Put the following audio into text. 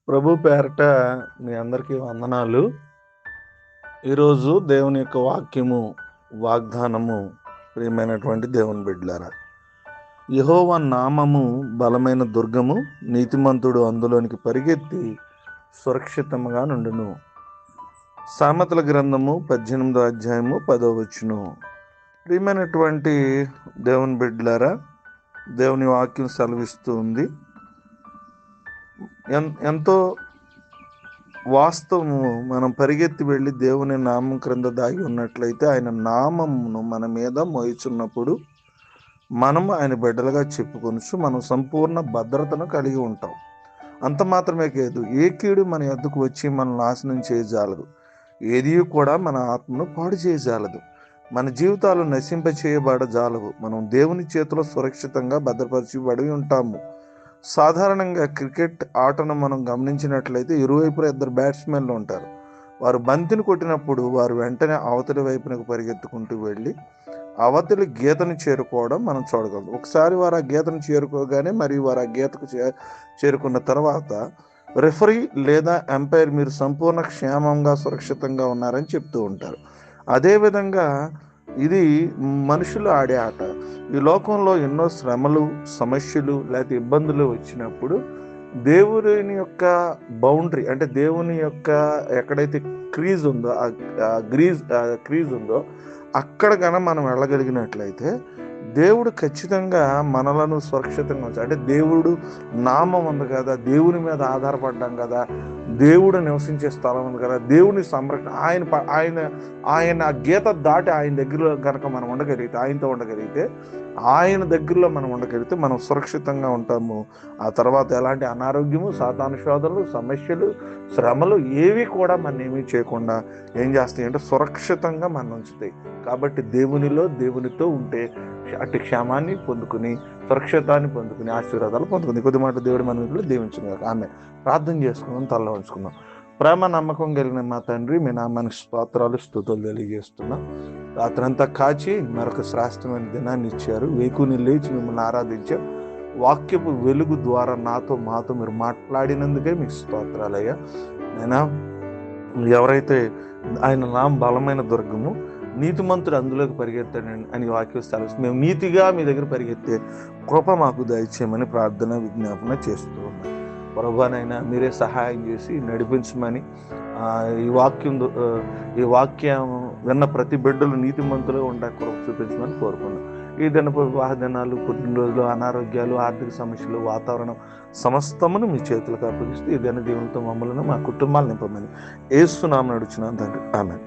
ప్రభు పేరట మీ అందరికీ వందనాలు. ఈరోజు దేవుని యొక్క వాక్యము, వాగ్దానము ప్రియమైనటువంటి దేవుని బిడ్డలారా. యెహోవా నామము బలమైన దుర్గము, నీతిమంతుడు అందులోనికి పరిగెత్తి సురక్షితముగా నుండును. సామెతల గ్రంథము 18వ అధ్యాయము 10వ వచనం. ప్రియమైనటువంటి దేవుని బిడ్డలారా, దేవుని వాక్యం సెలవిస్తూ ఉంది. ఎంతో వాస్తవము. మనం పరిగెత్తి వెళ్ళి దేవుని నామం క్రింద దాగి ఉన్నట్లయితే ఆయన నామమును మన మీద మోయిచున్నప్పుడు మనము ఆయన బిడ్డలుగా చెప్పుకొనుచు మనం సంపూర్ణ భద్రతను కలిగి ఉంటాం. అంత మాత్రమే కాదు, ఏ కీడు మన యొద్దకు వచ్చి మనం నాశనం చేయజాలదు. ఏది కూడా మన ఆత్మను పాడు చేయజాలదు. మన జీవితాలు నశింపచేయబడజాలవు. మనం దేవుని చేతిలో సురక్షితంగా భద్రపరచబడి ఉంటాము. సాధారణంగా క్రికెట్ ఆటను మనం గమనించినట్లయితే ఇరువైపులా ఇద్దరు బ్యాట్స్మెన్లు ఉంటారు. వారు బంతిని కొట్టినప్పుడు వారు వెంటనే అవతలి వైపునకు పరిగెత్తుకుంటూ వెళ్ళి అవతలి గీతను చేరుకోవడం మనం చూడగలం. ఒకసారి వారు ఆ గీతను చేరుకోగానే మరియు వారు ఆ గీతకు చేరుకున్న తర్వాత రెఫరీ లేదా ఎంపైర్ మీరు సంపూర్ణ క్షేమంగా సురక్షితంగా ఉన్నారని చెప్తూ ఉంటారు. అదేవిధంగా ఇది మనుషులు ఆడే ఆట. ఈ లోకంలో ఎన్నో శ్రమలు, సమస్యలు లేకపోతే ఇబ్బందులు వచ్చినప్పుడు దేవుని యొక్క బౌండరీ, అంటే దేవుని యొక్క ఎక్కడైతే క్రీజ్ ఉందో క్రీజ్ ఉందో అక్కడ కనుక మనం వెళ్ళగలిగినట్లయితే దేవుడు ఖచ్చితంగా మనలను సురక్షితంగా ఉంచాలి. అంటే దేవుడు నామం ఉంది కదా, దేవుని మీద ఆధారపడ్డాం కదా, దేవుడు నివసించే స్థలం ఉంది కదా, దేవుని సంరక్షణ ఆయన గీత దాటి ఆయన దగ్గరలో కనుక మనం ఉండగలిగితే, ఆయనతో ఉండగలిగితే, ఆయన దగ్గరలో మనం ఉండగలిగితే మనం సురక్షితంగా ఉంటాము. ఆ తర్వాత ఎలాంటి అనారోగ్యము, సాతాను శోధనలు, సమస్యలు, శ్రమలు ఏవి కూడా మనం ఏమీ చేయకుండా ఏం చేస్తాయి అంటే సురక్షితంగా మనం ఉంచుతాయి. కాబట్టి దేవునితో ఉంటే అటు క్షేమాన్ని పొందుకుని, సురక్షితాన్ని పొందుకుని, ఆశీర్వాదాలు పొందుకుంది. కొద్ది మాట దేవుడి మనలో దీవించుకున్నారు. ఆమె ప్రార్థన చేసుకుందాం, తల్ల ఉంచుకుందాం. ప్రేమ నమ్మకం కలిగిన మా తండ్రి, మీ నామానికి స్తోత్రాలు, స్తుతులు తెలియజేస్తున్నాం. రాత్రంతా కాచి మరొక శ్రేష్టమైన దినాన్ని ఇచ్చారు. వేకుని లేచి మిమ్మల్ని ఆరాధించాం. వాక్యపు వెలుగు ద్వారా మాతో మీరు మాట్లాడినందుకే మీకు స్తోత్రాలయ్యా. అయినా ఎవరైతే ఆయన నామ బలమైన దుర్గము, నీతిమంతుడు అందులోకి పరిగెత్తాడని అని వాక్యం సెలవు. మేము నీతిగా మీ దగ్గర పరిగెత్తే కృప మాకు దయచేయమని ప్రార్థన, విజ్ఞాపన చేస్తూ ఉన్నాం. ప్రభువైనా మీరే సహాయం చేసి నడిపించమని, ఈ వాక్యం విన్న ప్రతి బిడ్డలు నీతిమంతులుగా ఉండే కృప చూపించమని కోరుకున్నాం. ఈ వివాహ దినాలు, పుట్టినరోజులు, అనారోగ్యాలు, ఆర్థిక సమస్యలు, వాతావరణం సమస్తమును మీ చేతులకు అప్పగిస్తూ ఈ దిన దీవులతో మమ్మల్ని, మా కుటుంబాలు నింపమని యేసు నామమున అడుగుచున్నాను తండ్రి. ఆమేన్.